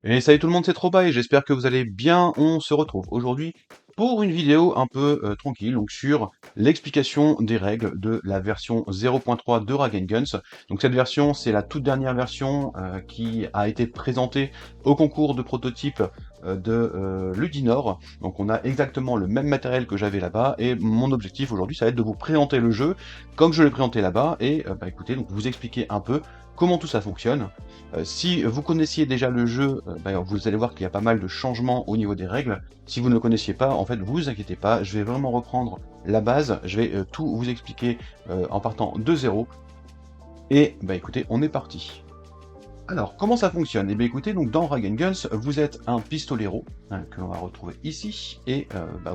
Et salut tout le monde, c'est Troba et j'espère que vous allez bien. On se retrouve aujourd'hui pour une vidéo un peu tranquille, donc sur l'explication des règles de la version 0.3 de Rag Guns. Donc cette version, c'est la toute dernière version qui a été présentée au concours de prototype de Ludinor. Donc on a exactement le même matériel que j'avais là-bas et mon objectif aujourd'hui, ça va être de vous présenter le jeu comme je l'ai présenté là-bas et écoutez, donc vous expliquer un peu comment tout ça fonctionne. Si vous connaissiez déjà le jeu, vous allez voir qu'il y a pas mal de changements au niveau des règles. Si vous ne le connaissiez pas, en fait, vous inquiétez pas, je vais vraiment reprendre la base, je vais tout vous expliquer en partant de zéro. Et écoutez, on est parti. Alors, comment ça fonctionne? Eh bien écoutez, donc dans Rag Guns, vous êtes un pistolero, hein, que l'on va retrouver ici, et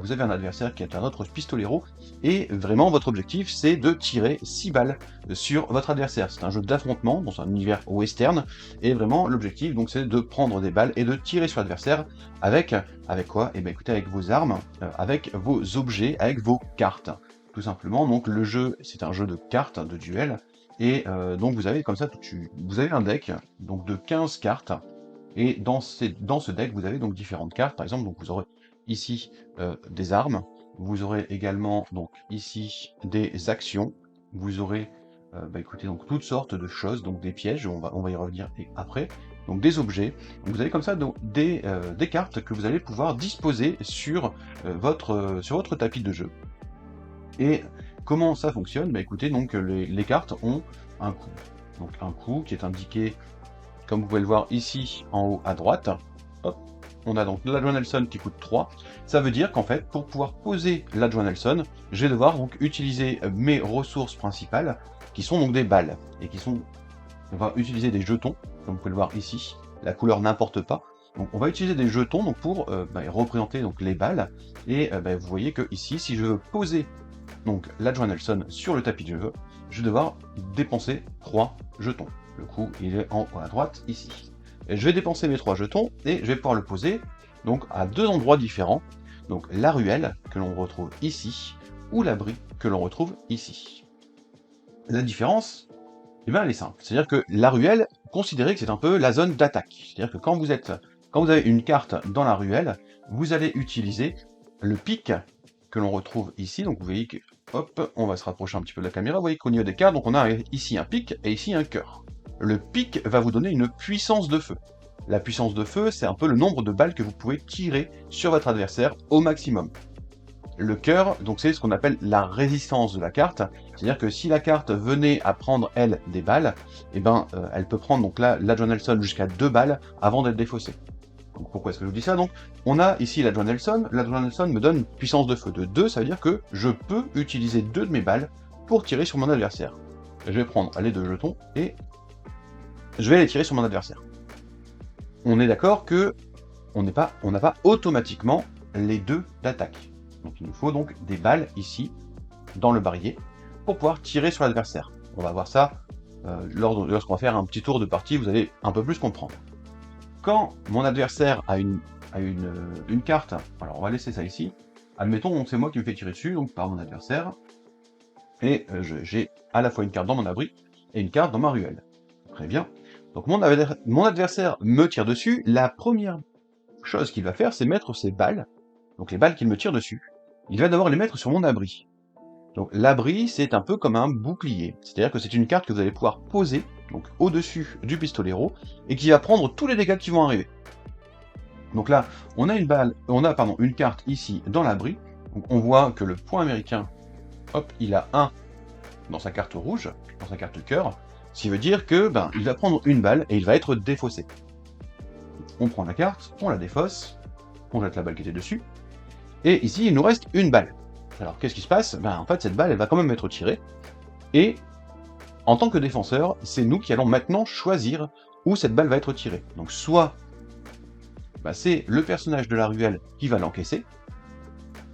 vous avez un adversaire qui est un autre pistolero, et vraiment votre objectif c'est de tirer 6 balles sur votre adversaire. C'est un jeu d'affrontement dans un univers western, et vraiment l'objectif donc c'est de prendre des balles et de tirer sur l'adversaire avec quoi? Eh bien écoutez, avec vos armes, avec vos objets, avec vos cartes. Tout simplement, donc le jeu c'est un jeu de cartes, de duel, et donc vous avez comme ça, vous avez un deck donc de 15 cartes, et dans ce deck, vous avez donc différentes cartes. Par exemple, donc vous aurez ici des armes, vous aurez également donc ici des actions, vous aurez écoutez, donc toutes sortes de choses, donc des pièges, on va y revenir après, donc des objets. Donc vous avez comme ça donc, des cartes que vous allez pouvoir disposer sur votre tapis de jeu. Et comment ça fonctionne? Bah écoutez, donc les cartes ont un coût. Donc un coût qui est indiqué, comme vous pouvez le voir ici en haut à droite. Hop. On a donc l'Adjoint Nelson qui coûte 3. Ça veut dire qu'en fait, pour pouvoir poser l'Adjoint Nelson, je vais devoir donc utiliser mes ressources principales, qui sont donc des balles. Et qui sont. On va utiliser des jetons, comme vous pouvez le voir ici. La couleur n'importe pas. Donc on va utiliser des jetons donc, pour représenter donc, les balles. Et vous voyez que ici, si je veux poser donc l'Adjoint Nelson sur le tapis de jeu, je vais devoir dépenser 3 jetons. Le coup, il est en haut à droite, ici. Et je vais dépenser mes 3 jetons, et je vais pouvoir le poser donc à 2 endroits différents. Donc la ruelle, que l'on retrouve ici, ou l'abri, que l'on retrouve ici. La différence, eh bien, elle est simple. C'est-à-dire que la ruelle, considérez que c'est un peu la zone d'attaque. C'est-à-dire que quand vous avez une carte dans la ruelle, vous allez utiliser le pic que l'on retrouve ici. Donc vous voyez que, hop, on va se rapprocher un petit peu de la caméra. Vous voyez qu'au niveau des cartes, donc on a ici un pic et ici un cœur. Le pic va vous donner une puissance de feu. La puissance de feu, c'est un peu le nombre de balles que vous pouvez tirer sur votre adversaire au maximum. Le cœur, donc c'est ce qu'on appelle la résistance de la carte, c'est-à-dire que si la carte venait à prendre, elle, des balles, eh ben, elle peut prendre donc là, l'Adjoint Nelson jusqu'à 2 balles avant d'être défaussée. Donc pourquoi est-ce que je vous dis ça? Donc on a ici l'Adjoint Nelson me donne une puissance de feu de 2, ça veut dire que je peux utiliser 2 de mes balles pour tirer sur mon adversaire. Je vais prendre les 2 jetons et je vais les tirer sur mon adversaire. On est d'accord que on n'a pas automatiquement les 2 d'attaque. Donc il nous faut donc des balles ici, dans le barillet, pour pouvoir tirer sur l'adversaire. On va voir ça lorsqu'on va faire un petit tour de partie, vous allez un peu plus comprendre. Quand mon adversaire a une carte, alors on va laisser ça ici, admettons c'est moi qui me fais tirer dessus, donc par mon adversaire, et j'ai à la fois une carte dans mon abri et une carte dans ma ruelle. Très bien. Donc mon adversaire me tire dessus, la première chose qu'il va faire, c'est mettre ses balles, donc les balles qu'il me tire dessus, il va d'abord les mettre sur mon abri. Donc l'abri, c'est un peu comme un bouclier, c'est-à-dire que c'est une carte que vous allez pouvoir poser donc au-dessus du pistolero et qui va prendre tous les dégâts qui vont arriver. Donc là, on a une carte ici dans l'abri. Donc on voit que le point américain, hop, il a 1 dans sa carte rouge, dans sa carte cœur, ce qui veut dire que il va prendre une balle et il va être défaussé. On prend la carte, on la défausse, on jette la balle qui était dessus, et ici il nous reste une balle. Alors qu'est-ce qui se passe? En fait cette balle elle va quand même être tirée, et en tant que défenseur, c'est nous qui allons maintenant choisir où cette balle va être tirée. Donc soit c'est le personnage de la ruelle qui va l'encaisser,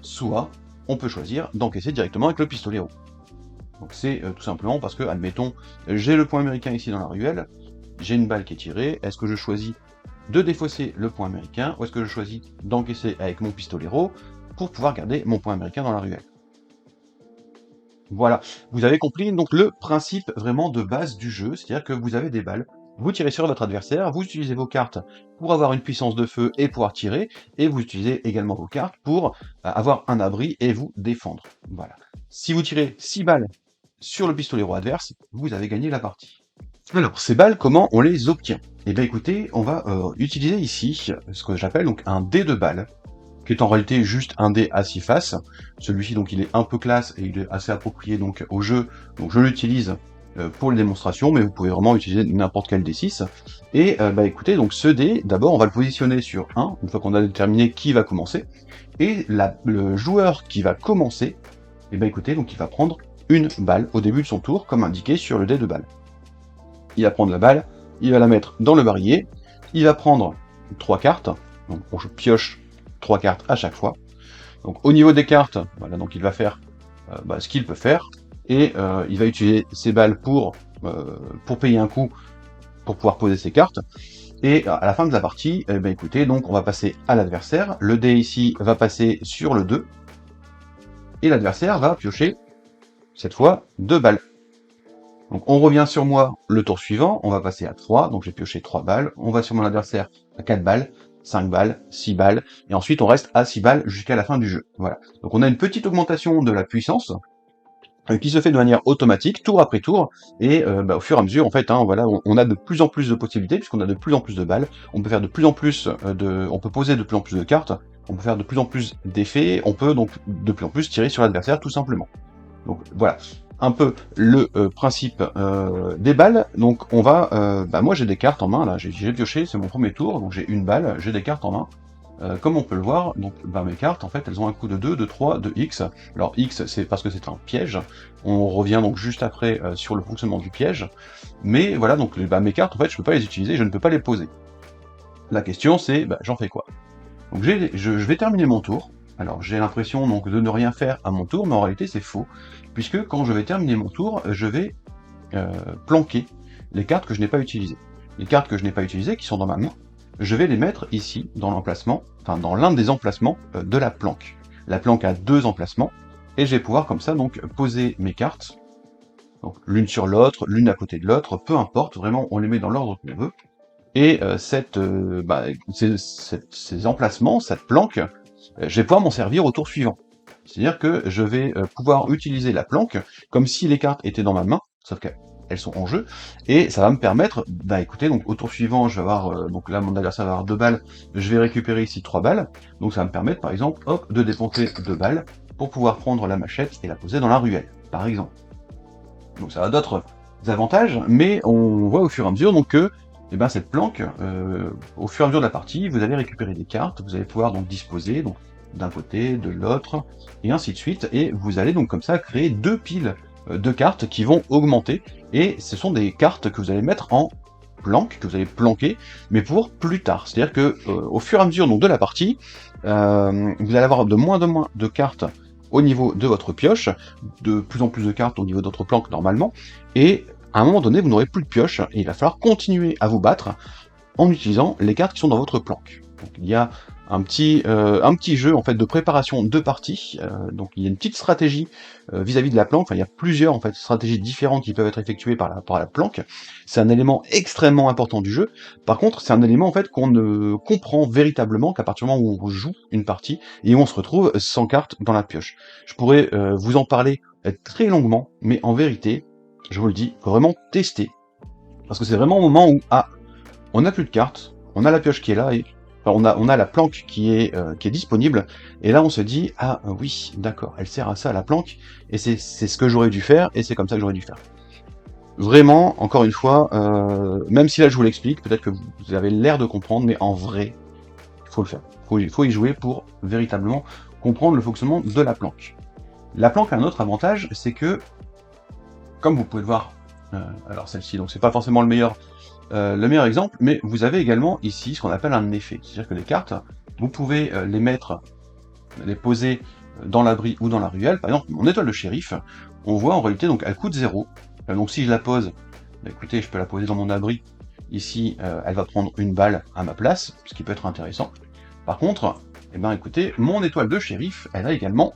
soit on peut choisir d'encaisser directement avec le pistolero. Donc c'est tout simplement parce que, admettons, j'ai le point américain ici dans la ruelle, j'ai une balle qui est tirée, est-ce que je choisis de défausser le point américain, ou est-ce que je choisis d'encaisser avec mon pistolero pour pouvoir garder mon point américain dans la ruelle? Voilà, vous avez compris donc le principe vraiment de base du jeu, c'est-à-dire que vous avez des balles, vous tirez sur votre adversaire, vous utilisez vos cartes pour avoir une puissance de feu et pouvoir tirer, et vous utilisez également vos cartes pour avoir un abri et vous défendre. Voilà. Si vous tirez 6 balles sur le pistolero adverse, vous avez gagné la partie. Alors, ces balles, comment on les obtient? Eh bien écoutez, on va utiliser ici ce que j'appelle donc un dé de balles, qui est en réalité juste un dé à 6 faces. Celui-ci, donc, il est un peu classe et il est assez approprié donc au jeu, donc je l'utilise pour les démonstrations, mais vous pouvez vraiment utiliser n'importe quel D6. Et bah écoutez, donc ce dé, d'abord on va le positionner sur 1, une fois qu'on a déterminé qui va commencer, et le joueur qui va commencer, et bah écoutez, donc il va prendre une balle au début de son tour, comme indiqué sur le dé de balle. Il va prendre la balle, il va la mettre dans le barillet, il va prendre 3 cartes, donc je pioche 3 cartes à chaque fois. Donc au niveau des cartes, voilà, donc il va faire ce qu'il peut faire, et il va utiliser ses balles pour payer un coup, pour pouvoir poser ses cartes. Et à la fin de la partie, eh ben écoutez, donc on va passer à l'adversaire. Le dé ici va passer sur le 2, et l'adversaire va piocher, cette fois, 2 balles. Donc on revient sur moi le tour suivant, on va passer à 3, donc j'ai pioché 3 balles, on va sur mon adversaire à 4 balles, 5 balles, 6 balles, et ensuite on reste à 6 balles jusqu'à la fin du jeu. Voilà. Donc on a une petite augmentation de la puissance, qui se fait de manière automatique, tour après tour, et au fur et à mesure, en fait, voilà, on a de plus en plus de possibilités, puisqu'on a de plus en plus de balles, on peut faire de plus en plus on peut poser de plus en plus de cartes, on peut faire de plus en plus d'effets, on peut donc de plus en plus tirer sur l'adversaire, tout simplement. Donc voilà, un peu le principe des balles. Donc on va, moi j'ai des cartes en main, là, j'ai pioché, c'est mon premier tour, donc j'ai une balle, j'ai des cartes en main. Comme on peut le voir, donc mes cartes, en fait, elles ont un coût de 2, de 3, de X. Alors X, c'est parce que c'est un piège. On revient donc juste après sur le fonctionnement du piège. Mais voilà, donc mes cartes, en fait, je peux pas les utiliser, je ne peux pas les poser. La question c'est, j'en fais quoi? Donc je vais terminer mon tour. Alors j'ai l'impression donc de ne rien faire à mon tour, mais en réalité c'est faux, puisque quand je vais terminer mon tour, je vais planquer les cartes que je n'ai pas utilisées. Les cartes que je n'ai pas utilisées, qui sont dans ma main, je vais les mettre ici, dans l'emplacement, enfin dans l'un des emplacements de la planque. La planque a 2 emplacements, et je vais pouvoir comme ça donc poser mes cartes, donc l'une sur l'autre, l'une à côté de l'autre, peu importe, vraiment on les met dans l'ordre qu'on veut. Et ces emplacements, cette planque, je vais pouvoir m'en servir au tour suivant. C'est-à-dire que je vais pouvoir utiliser la planque comme si les cartes étaient dans ma main, sauf qu'elles sont en jeu, et ça va me permettre, écoutez, donc au tour suivant, je vais avoir, donc là mon adversaire va avoir 2 balles, je vais récupérer ici 3 balles, donc ça va me permettre par exemple, hop, de dépenser 2 balles pour pouvoir prendre la machette et la poser dans la ruelle, par exemple. Donc ça a d'autres avantages, mais on voit au fur et à mesure donc que cette planque, au fur et à mesure de la partie, vous allez récupérer des cartes, vous allez pouvoir donc disposer donc d'un côté, de l'autre, et ainsi de suite, et vous allez donc comme ça créer 2 piles de cartes qui vont augmenter, et ce sont des cartes que vous allez mettre en planque, que vous allez planquer, mais pour plus tard. C'est-à-dire que au fur et à mesure donc, de la partie, vous allez avoir de moins en moins de cartes au niveau de votre pioche, de plus en plus de cartes au niveau de votre planque normalement, et à un moment donné, vous n'aurez plus de pioche, et il va falloir continuer à vous battre en utilisant les cartes qui sont dans votre planque. Donc, il y a un petit jeu en fait de préparation de partie, donc il y a une petite stratégie vis-à-vis de la planque, enfin il y a plusieurs en fait stratégies différentes qui peuvent être effectuées par rapport à la planque. C'est un élément extrêmement important du jeu. Par contre, c'est un élément en fait qu'on ne comprend véritablement qu'à partir du moment où on joue une partie et où on se retrouve sans carte dans la pioche. Je pourrais vous en parler très longuement, mais en vérité, je vous le dis, faut vraiment tester. Parce que c'est vraiment au moment où, on n'a plus de cartes, on a la pioche qui est là, et on a la planque qui est disponible, et là on se dit, oui, d'accord, elle sert à ça, la planque, et c'est ce que j'aurais dû faire, et c'est comme ça que j'aurais dû faire. Vraiment, encore une fois, même si là je vous l'explique, peut-être que vous avez l'air de comprendre, mais en vrai, il faut le faire. Il faut y jouer pour véritablement comprendre le fonctionnement de la planque. La planque a un autre avantage, c'est que, comme vous pouvez le voir, alors celle-ci, donc c'est pas forcément le meilleur exemple, mais vous avez également ici ce qu'on appelle un effet. C'est-à-dire que les cartes, vous pouvez les poser dans l'abri ou dans la ruelle. Par exemple, mon étoile de shérif, on voit en réalité, donc elle coûte 0. Donc si je la pose, écoutez, je peux la poser dans mon abri. Ici, elle va prendre une balle à ma place, ce qui peut être intéressant. Par contre, écoutez, mon étoile de shérif, elle a également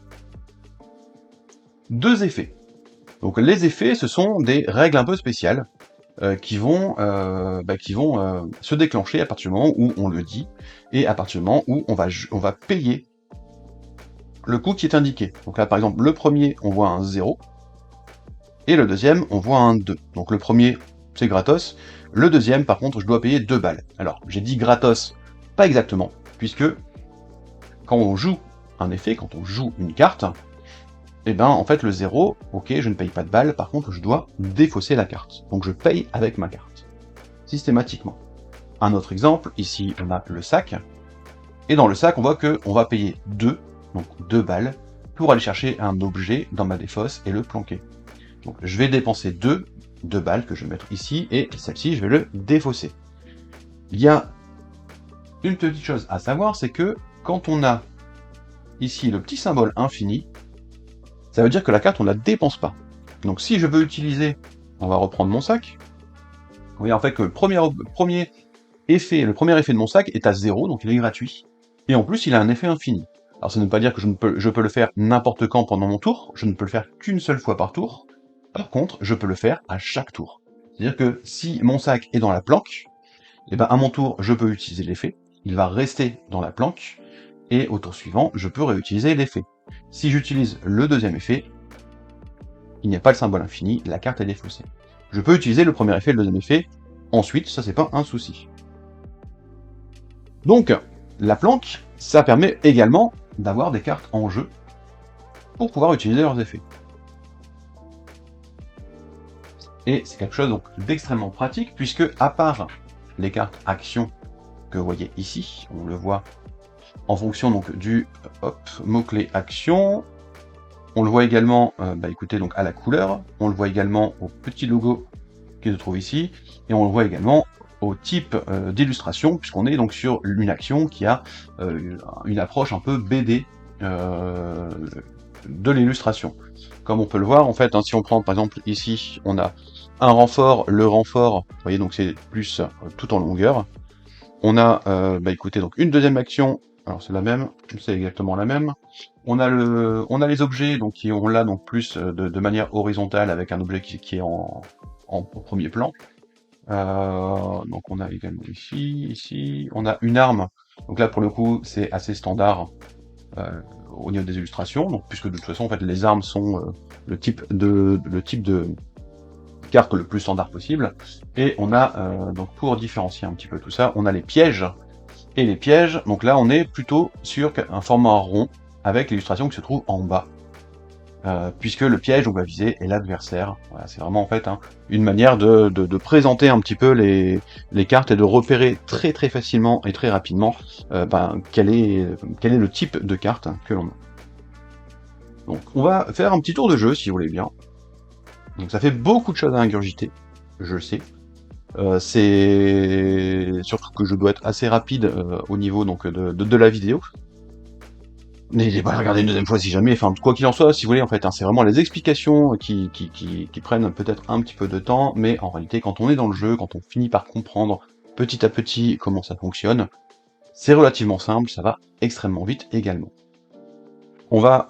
2 effets. Donc les effets, ce sont des règles un peu spéciales. qui vont se déclencher à partir du moment où on le dit, et à partir du moment où on va payer le coût qui est indiqué. Donc là, par exemple, le premier, on voit un 0, et le deuxième, on voit un 2. Donc le premier, c'est gratos. Le deuxième, par contre, je dois payer 2 balles. Alors, j'ai dit gratos, pas exactement, puisque quand on joue un effet, quand on joue une carte, et ben en fait le 0, ok, je ne paye pas de balles, par contre je dois défausser la carte. Donc je paye avec ma carte, systématiquement. Un autre exemple, ici on a le sac, et dans le sac on voit qu'on va payer 2, donc 2 balles, pour aller chercher un objet dans ma défausse et le planquer. Donc je vais dépenser 2 balles que je vais mettre ici, et celle-ci je vais le défausser. Il y a une petite chose à savoir, c'est que quand on a ici le petit symbole infini, ça veut dire que la carte, on ne la dépense pas. Donc si je veux utiliser, on va reprendre mon sac, vous voyez en fait que le premier effet de mon sac est à 0, donc il est gratuit. Et en plus, il a un effet infini. Alors ça ne veut pas dire que je peux le faire n'importe quand pendant mon tour, je ne peux le faire qu'une seule fois par tour. Par contre, je peux le faire à chaque tour. C'est-à-dire que si mon sac est dans la planque, et ben à mon tour, je peux utiliser l'effet, il va rester dans la planque, et au tour suivant, je peux réutiliser l'effet. Si j'utilise le deuxième effet, il n'y a pas le symbole infini, la carte est défaussée. Je peux utiliser le premier effet et le deuxième effet, ensuite, ça c'est pas un souci. Donc, la planque, ça permet également d'avoir des cartes en jeu pour pouvoir utiliser leurs effets. Et c'est quelque chose d'extrêmement pratique, puisque à part les cartes actions que vous voyez ici, on le voit en fonction donc du mot-clé action, on le voit également écoutez, donc à la couleur, on le voit également au petit logo qui se trouve ici, et on le voit également au type d'illustration, puisqu'on est donc sur une action qui a une approche un peu BD de l'illustration. Comme on peut le voir, en fait, hein, si on prend par exemple ici, on a un renfort, le renfort, vous voyez, donc c'est plus tout en longueur. On a, écoutez, donc une deuxième action, alors c'est la même, c'est exactement la même. On a les objets donc qui ont là donc plus de manière horizontale avec un objet qui est au premier plan. Donc on a également ici, on a une arme. Donc là pour le coup c'est assez standard au niveau des illustrations, donc puisque de toute façon en fait les armes sont le type de carte le plus standard possible. Et on a donc pour différencier un petit peu tout ça, on a les pièges. Et les pièges, donc là on est plutôt sur un format rond avec l'illustration qui se trouve en bas. Puisque le piège on va viser est l'adversaire. Voilà, c'est vraiment en fait une manière de présenter un petit peu les cartes et de repérer très très facilement et très rapidement quel est le type de carte que l'on a. Donc on va faire un petit tour de jeu si vous voulez bien. Donc ça fait beaucoup de choses à ingurgiter, je le sais. C'est surtout que je dois être assez rapide au niveau donc de la vidéo. N'hésitez pas à regarder une deuxième fois si jamais, enfin quoi qu'il en soit, si vous voulez en fait, hein, c'est vraiment les explications qui prennent peut-être un petit peu de temps, mais en réalité quand on est dans le jeu, quand on finit par comprendre petit à petit comment ça fonctionne, c'est relativement simple, ça va extrêmement vite également. On va,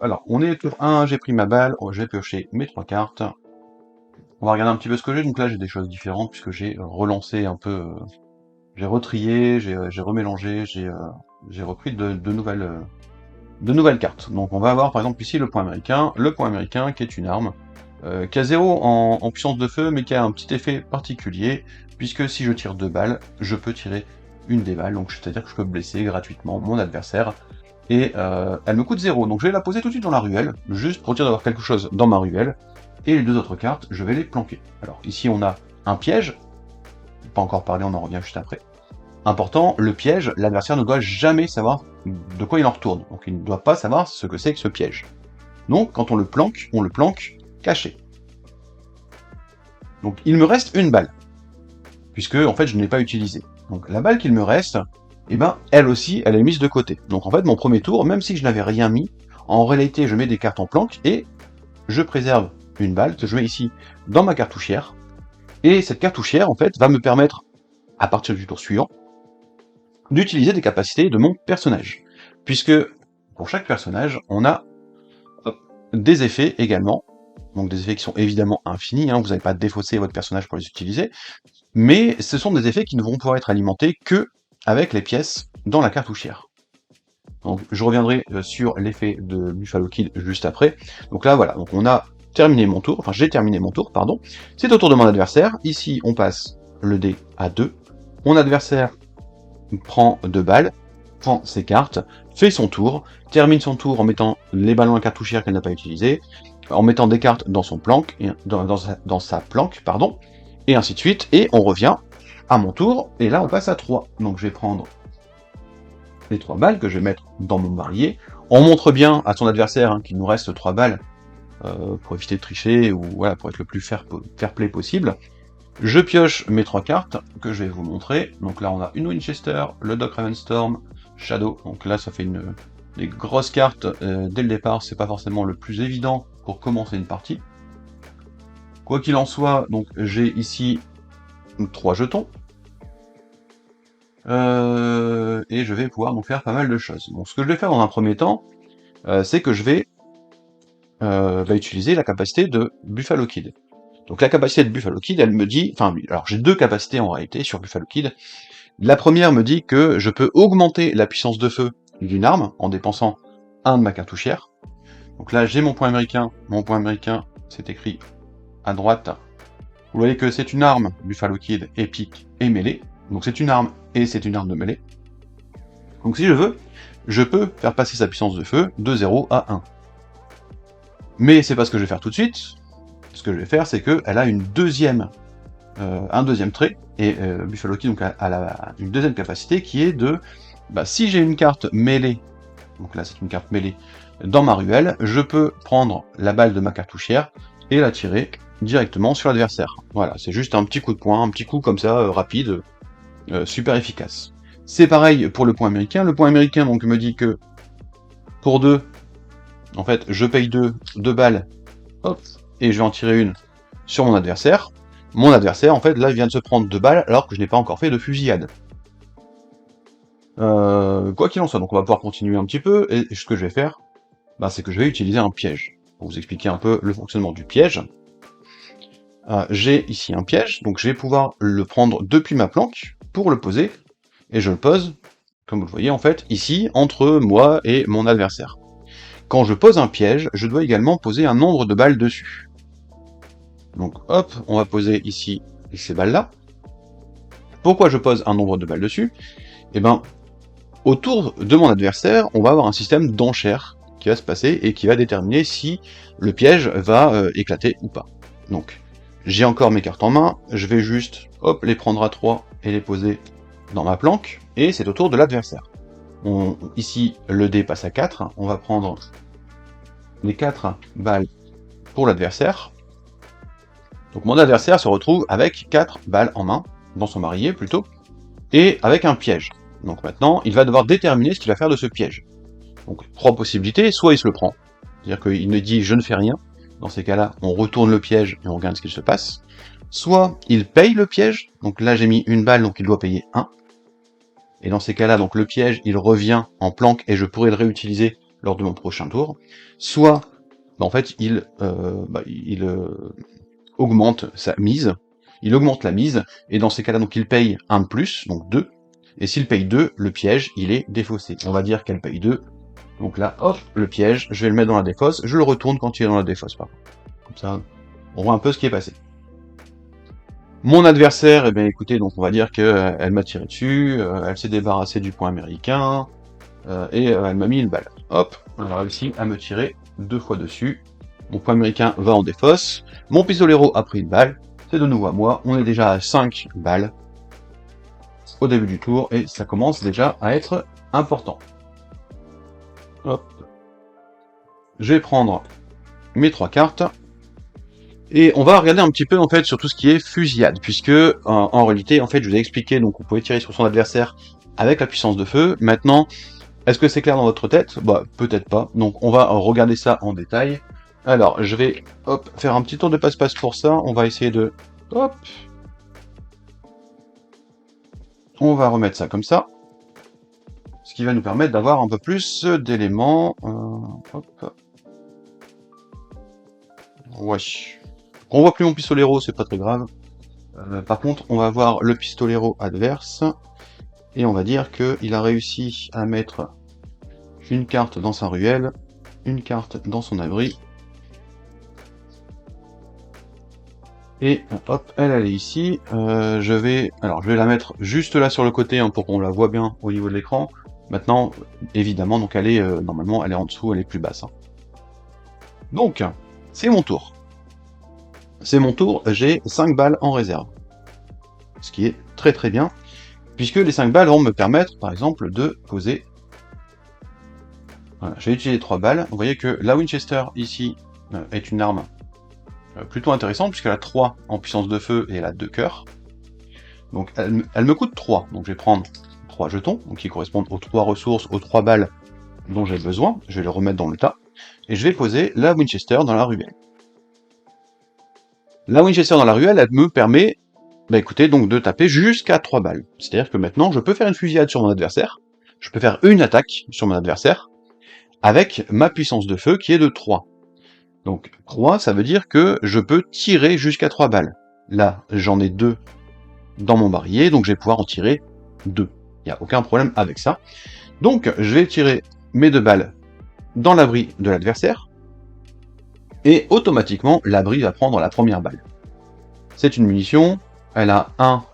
alors on est tour 1, j'ai pris ma balle, j'ai pioché mes 3 cartes. On va regarder un petit peu ce que j'ai, donc là j'ai des choses différentes puisque j'ai relancé un peu, j'ai retrié, j'ai remélangé, j'ai repris de nouvelles cartes. Donc on va avoir par exemple ici le point américain qui est une arme, qui a 0 en puissance de feu, mais qui a un petit effet particulier, puisque si je tire 2 balles, je peux tirer une des balles, donc c'est-à-dire que je peux blesser gratuitement mon adversaire, et elle me coûte 0, donc je vais la poser tout de suite dans la ruelle, juste pour dire d'avoir quelque chose dans ma ruelle, et les deux autres cartes, je vais les planquer. Alors ici on a un piège, pas encore parlé, on en revient juste après. Important, le piège, l'adversaire ne doit jamais savoir de quoi il en retourne, donc il ne doit pas savoir ce que c'est que ce piège. Donc quand on le planque caché. Donc il me reste une balle, puisque en fait je ne l'ai pas utilisée. Donc la balle qu'il me reste, eh ben elle aussi, elle est mise de côté. Donc en fait mon premier tour, même si je n'avais rien mis, en réalité je mets des cartes en planque et je préserve une balle que je mets ici dans ma cartouchière. Et cette cartouchière en fait va me permettre, à partir du tour suivant, d'utiliser des capacités de mon personnage. Puisque pour chaque personnage, on a des effets également. donc des effets qui sont évidemment infinis, hein, vous n'allez pas défausser votre personnage pour les utiliser, mais ce sont des effets qui ne vont pouvoir être alimentés que avec les pièces dans la cartouchière. Donc je reviendrai sur l'effet de Buffalo Kid juste après. Donc là voilà, donc on a terminé mon tour, enfin j'ai terminé mon tour, pardon. C'est au tour de mon adversaire. Ici on passe le dé à 2. Mon adversaire prend 2 balles, prend ses cartes, fait son tour, termine son tour en mettant les ballons à cartouchière qu'elle n'a pas utilisés, en mettant des cartes dans son planque, dans sa planque, pardon, et ainsi de suite, et on revient à mon tour, et là on passe à 3. Donc je vais prendre les 3 balles que je vais mettre dans mon barillet. On montre bien à son adversaire hein, qu'il nous reste 3 balles pour éviter de tricher, ou voilà, pour être le plus fair play possible. Je pioche mes 3 cartes que je vais vous montrer. Donc là on a une Winchester, le Doc Ravenstorm, Shadow. Donc là ça fait des grosses cartes dès le départ, c'est pas forcément le plus évident pour commencer une partie. Quoi qu'il en soit, donc j'ai ici 3 jetons. Et je vais pouvoir donc faire pas mal de choses. Donc ce que je vais faire dans un premier temps, c'est que je vais utiliser la capacité de Buffalo Kid. Donc la capacité de Buffalo Kid, elle me dit, enfin, alors j'ai 2 capacités en réalité sur Buffalo Kid. La première me dit que je peux augmenter la puissance de feu d'une arme en dépensant 1 de ma cartouchière. Donc là j'ai mon point américain c'est écrit à droite. Vous voyez que c'est une arme Buffalo Kid épique et mêlée. Donc c'est une arme et c'est une arme de mêlée. Donc si je veux, je peux faire passer sa puissance de feu de 0 à 1. Mais c'est pas ce que je vais faire tout de suite. Ce que je vais faire, c'est qu'elle a un deuxième trait, et Buffalo Kid donc, a une deuxième capacité qui est de, si j'ai une carte mêlée, donc là c'est une carte mêlée, dans ma ruelle, je peux prendre la balle de ma cartouchière et la tirer directement sur l'adversaire. Voilà, c'est juste un petit coup de poing, un petit coup comme ça, rapide, super efficace. C'est pareil pour le point américain. Le point américain donc me dit que pour 2, en fait, je paye 2 balles, hop, et je vais en tirer une sur mon adversaire. Mon adversaire, en fait, là, il vient de se prendre 2 balles alors que je n'ai pas encore fait de fusillade. Quoi qu'il en soit, donc on va pouvoir continuer un petit peu, et ce que je vais faire, c'est que je vais utiliser un piège. Pour vous expliquer un peu le fonctionnement du piège. J'ai ici un piège, donc je vais pouvoir le prendre depuis ma planque pour le poser, et je le pose, comme vous le voyez en fait, ici, entre moi et mon adversaire. Quand je pose un piège, je dois également poser un nombre de balles dessus. Donc hop, on va poser ici ces balles-là. Pourquoi je pose un nombre de balles dessus? Eh ben, autour de mon adversaire, on va avoir un système d'enchères qui va se passer et qui va déterminer si le piège va éclater ou pas. Donc, j'ai encore mes cartes en main, je vais juste, hop, les prendre à 3 et les poser dans ma planque, et c'est au tour de l'adversaire. Ici, le dé passe à 4, on va prendre les 4 balles pour l'adversaire. Donc mon adversaire se retrouve avec 4 balles en main, dans son barillet plutôt, et avec un piège. Donc maintenant, il va devoir déterminer ce qu'il va faire de ce piège. Donc 3 possibilités, soit il se le prend, c'est-à-dire qu'il ne dit je ne fais rien, dans ces cas-là, on retourne le piège et on regarde ce qu'il se passe. Soit il paye le piège, donc là j'ai mis une balle, donc il doit payer 1. Et dans ces cas-là, donc le piège, il revient en planque et je pourrai le réutiliser lors de mon prochain tour. Soit, en fait, il augmente sa mise, il augmente la mise, et dans ces cas-là, donc il paye 1 de plus, donc 2. Et s'il paye 2, le piège, il est défaussé. On va dire qu'elle paye 2. Donc là, hop, le piège, je vais le mettre dans la défausse, je le retourne quand il est dans la défausse, par contre. Comme ça, on voit un peu ce qui est passé. Mon adversaire, eh bien écoutez, donc on va dire qu'elle m'a tiré dessus, elle s'est débarrassée du point américain, et elle m'a mis une balle. Hop, elle a réussi à me tirer 2 fois dessus. Mon point américain va en défausse, mon pistolero a pris une balle, c'est de nouveau à moi, on est déjà à 5 balles au début du tour, et ça commence déjà à être important. Hop. Je vais prendre mes 3 cartes, et on va regarder un petit peu en fait sur tout ce qui est fusillade, puisque en réalité, en fait, je vous ai expliqué, donc on pouvait tirer sur son adversaire avec la puissance de feu. Maintenant, est-ce que c'est clair dans votre tête? Peut-être pas, donc on va regarder ça en détail. Alors, je vais, hop, faire un petit tour de passe-passe pour ça, on va essayer de, hop, on va remettre ça comme ça, ce qui va nous permettre d'avoir un peu plus d'éléments, hop. Ouais. On voit plus mon pistolero, c'est pas très grave. Par contre, on va voir le pistolero adverse, et on va dire qu'il a réussi à mettre une carte dans sa ruelle, une carte dans son abri, et hop, elle est ici. Je vais la mettre juste là sur le côté hein, pour qu'on la voit bien au niveau de l'écran. Maintenant, évidemment, donc elle est normalement, elle est en dessous, elle est plus basse. Hein. Donc, c'est mon tour. C'est mon tour, j'ai 5 balles en réserve. Ce qui est très très bien, puisque les 5 balles vont me permettre, par exemple, de poser... Voilà, j'ai utilisé 3 balles. Vous voyez que la Winchester, ici, est une arme plutôt intéressante, puisqu'elle a 3 en puissance de feu et elle a 2 cœurs. Donc elle me coûte 3, donc je vais prendre 3 jetons, donc qui correspondent aux 3 ressources, aux 3 balles dont j'ai besoin. Je vais les remettre dans le tas, et je vais poser la Winchester dans la ruelle. La Winchester dans la ruelle, elle me permet, bah écoutez, donc de taper jusqu'à 3 balles. C'est-à-dire que maintenant, je peux faire une fusillade sur mon adversaire, je peux faire une attaque sur mon adversaire, avec ma puissance de feu qui est de 3. Donc 3, ça veut dire que je peux tirer jusqu'à 3 balles. Là, j'en ai 2 dans mon barillet, donc je vais pouvoir en tirer 2. Il n'y a aucun problème avec ça. Donc je vais tirer mes 2 balles dans l'abri de l'adversaire, et automatiquement, l'abri va prendre la première balle. C'est une munition, elle a 1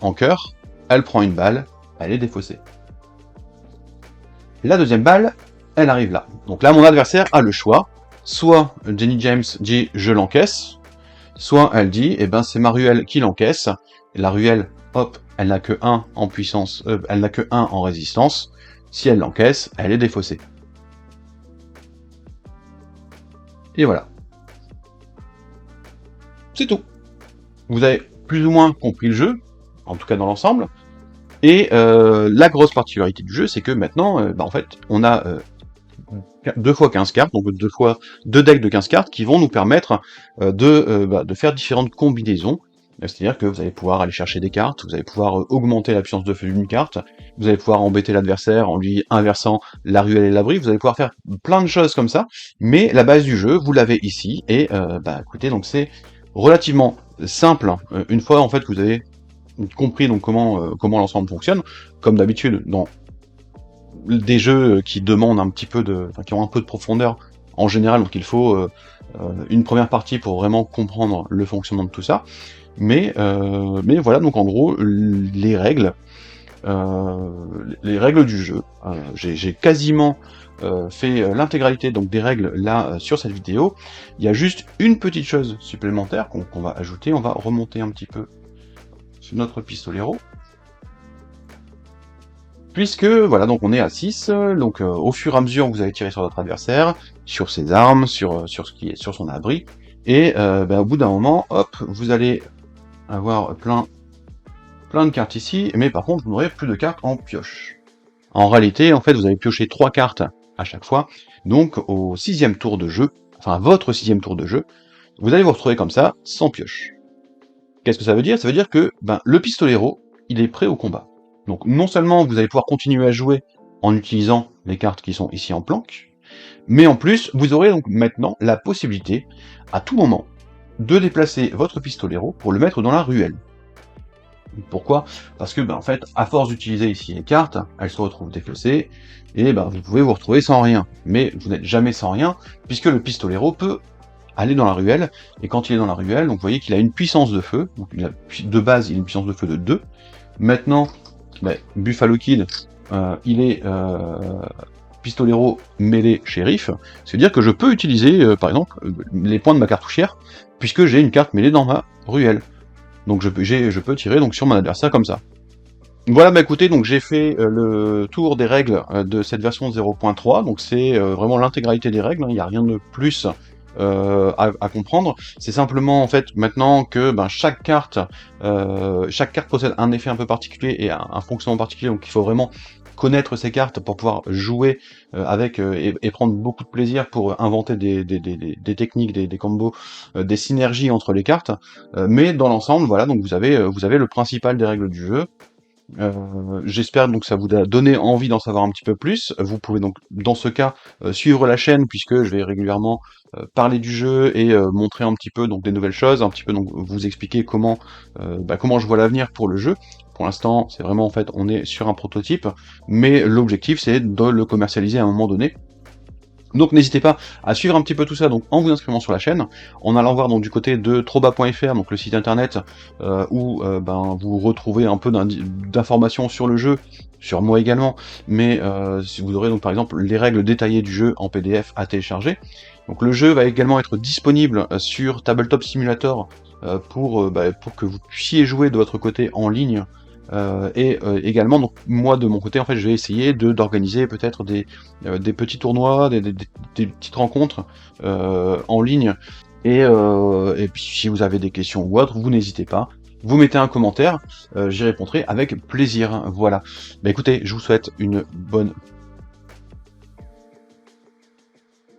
en cœur, elle prend une balle, elle est défaussée. La deuxième balle, elle arrive là. Donc là, mon adversaire a le choix. Soit Jenny James dit je l'encaisse, soit elle dit eh ben c'est ma ruelle qui l'encaisse. La ruelle, hop, elle n'a que 1 en puissance, elle n'a que 1 en résistance. Si elle l'encaisse, elle est défaussée. Et voilà. C'est tout. Vous avez plus ou moins compris le jeu, en tout cas dans l'ensemble. Et la grosse particularité du jeu, c'est que maintenant, en fait, on a 2 fois 15 cartes, donc 2 decks de 15 cartes qui vont nous permettre de faire différentes combinaisons. C'est-à-dire que vous allez pouvoir aller chercher des cartes, vous allez pouvoir augmenter la puissance de feu d'une carte, vous allez pouvoir embêter l'adversaire en lui inversant la ruelle et l'abri, vous allez pouvoir faire plein de choses comme ça, mais la base du jeu, vous l'avez ici, et écoutez, donc c'est relativement simple, une fois en fait que vous avez compris donc comment l'ensemble fonctionne, comme d'habitude dans des jeux qui demandent un petit peu qui ont un peu de profondeur en général, donc il faut une première partie pour vraiment comprendre le fonctionnement de tout ça. Mais voilà, donc en gros, les règles du jeu. J'ai quasiment fait l'intégralité donc des règles là sur cette vidéo. Il y a juste une petite chose supplémentaire qu'on va ajouter. On va remonter un petit peu sur notre pistolero. Puisque, voilà, donc on est à 6, donc au fur et à mesure vous allez tirer sur votre adversaire, sur ses armes, sur ce qui est sur son abri, et au bout d'un moment, hop, vous allez avoir plein de cartes ici, mais par contre vous n'aurez plus de cartes en pioche. En réalité, en fait, vous allez piocher 3 cartes à chaque fois, donc au 6e tour de jeu, enfin à votre 6e tour de jeu, vous allez vous retrouver comme ça, sans pioche. Qu'est-ce que ça veut dire? Ça veut dire que le pistolero, il est prêt au combat. Donc non seulement vous allez pouvoir continuer à jouer en utilisant les cartes qui sont ici en planque, mais en plus, vous aurez donc maintenant la possibilité, à tout moment, de déplacer votre pistolero pour le mettre dans la ruelle. Pourquoi? Parce que, en fait, à force d'utiliser ici les cartes, elles se retrouvent défaussées, et vous pouvez vous retrouver sans rien. Mais vous n'êtes jamais sans rien, puisque le pistolero peut aller dans la ruelle, et quand il est dans la ruelle, donc vous voyez qu'il a une puissance de feu, donc de base il a une puissance de feu de 2, maintenant, Buffalo Kid, il est pistolero mêlé shérif, c'est-à-dire que je peux utiliser, par exemple, les points de ma cartouchière, puisque j'ai une carte mêlée dans ma ruelle. Donc je peux tirer donc sur mon adversaire comme ça. Voilà, écoutez, donc j'ai fait le tour des règles de cette version 0.3, donc c'est vraiment l'intégralité des règles, il n'y a rien de plus à comprendre. C'est simplement en fait maintenant que chaque carte possède un effet un peu particulier et un fonctionnement particulier, donc il faut vraiment connaître ces cartes pour pouvoir jouer avec et prendre beaucoup de plaisir pour inventer des techniques, des combos, des synergies entre les cartes. Mais dans l'ensemble, voilà, donc vous avez le principal des règles du jeu. J'espère donc que ça vous a donné envie d'en savoir un petit peu plus. Vous pouvez donc dans ce cas suivre la chaîne puisque je vais régulièrement parler du jeu et montrer un petit peu donc des nouvelles choses, un petit peu donc vous expliquer comment je vois l'avenir pour le jeu. Pour l'instant, c'est vraiment en fait on est sur un prototype, mais l'objectif c'est de le commercialiser à un moment donné. Donc n'hésitez pas à suivre un petit peu tout ça donc en vous inscrivant sur la chaîne, en allant voir donc du côté de troba.fr, donc le site internet où vous retrouvez un peu d'informations sur le jeu, sur moi également, mais si vous aurez donc par exemple les règles détaillées du jeu en PDF à télécharger. Donc le jeu va également être disponible sur Tabletop Simulator pour que vous puissiez jouer de votre côté en ligne. Également, donc moi de mon côté, en fait, je vais essayer d'organiser peut-être des petits tournois, des petites rencontres en ligne. Et puis si vous avez des questions ou autres, vous n'hésitez pas. Vous mettez un commentaire, j'y répondrai avec plaisir. Voilà. Bah écoutez, je vous souhaite une bonne